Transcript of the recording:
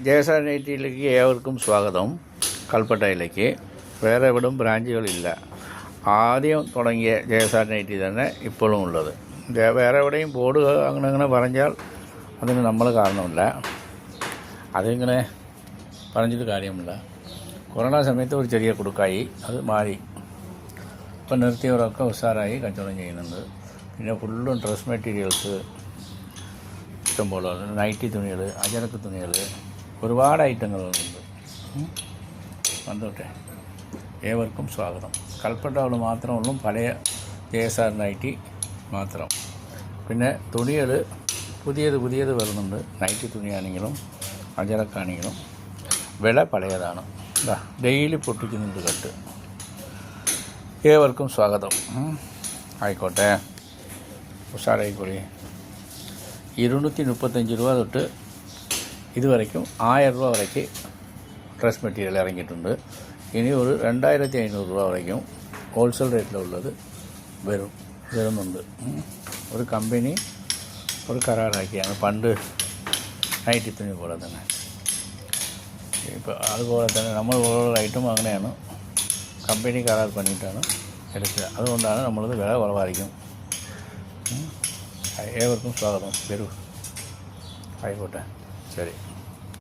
ജയസാർ നൈറ്റിയിലേക്ക് ഏവർക്കും സ്വാഗതം. കൽപ്പറ്റയിലേക്ക് വേറെ എവിടെയും ബ്രാഞ്ചുകളില്ല. ആദ്യം തുടങ്ങിയ ജയസാർ നൈറ്റി തന്നെ ഇപ്പോഴും ഉള്ളത്. വേറെ എവിടെയും ബോർഡ് അങ്ങനെ പറഞ്ഞാൽ അതിന് നമ്മൾ കാരണമില്ല. അതിങ്ങനെ പറഞ്ഞിട്ട് കാര്യമില്ല. കൊറോണ സമയത്ത് ഒരു ചെറിയ കുടുക്കായി, അത് മാറി. ഇപ്പം നിർത്തിയവരൊക്കെ ഉഷാറായി കച്ചവടം ചെയ്യുന്നുണ്ട്. പിന്നെ ഫുള്ളും ഡ്രസ് മെറ്റീരിയൽസ് ഇഷ്ടംപോലെ, നൈറ്റി തുണികൾ, അജരക്ക് തുണികൾ, ഒരുപാട് ഐറ്റങ്ങളുണ്ട്. വന്നോട്ടെ, ഏവർക്കും സ്വാഗതം. കൽപ്പറ്റ മാത്രമേ ഉള്ളൂ പഴയ ജയസാർ നൈറ്റി മാത്രം. പിന്നെ തുണികൾ പുതിയത് വരുന്നുണ്ട്. നൈറ്റി തുണിയാണെങ്കിലും അജരക്കാണെങ്കിലും വില പഴയതാണ്. Daily പൊട്ടിക്കുന്നുണ്ട് cut. ഏവർക്കും സ്വാഗതം. ആയിക്കോട്ടെ, ഉഷാറായിക്കോളി. 235 രൂപ തൊട്ട് ഇതുവരയ്ക്കും 1000 രൂപ വരയ്ക്ക് ഡ്രസ് മെറ്റീരിയൽ ഇറങ്ങിയിട്ടുണ്ട്. ഇനി ഒരു 2500 രൂപ വരയ്ക്കും ഹോൾസെയിൽ റേറ്റിലുള്ളത് വരുന്നുണ്ട്. ഒരു കമ്പനി ഒരു കരാറാക്കിയാണ്, പണ്ട് നൈറ്റി തുണി പോലെ തന്നെ. ഇപ്പോൾ അതുപോലെ തന്നെ നമ്മൾ ഓരോ ഐറ്റം അങ്ങനെയാണ്, കമ്പനി കരാർ പണിയിട്ടാണ് എടുക്കുക. അതുകൊണ്ടാണ് നമ്മളത് വില കുറവായിരിക്കും. ഏവർക്കും സ്വാഗതം. വരൂ, ആയിക്കോട്ടെ, ശരി.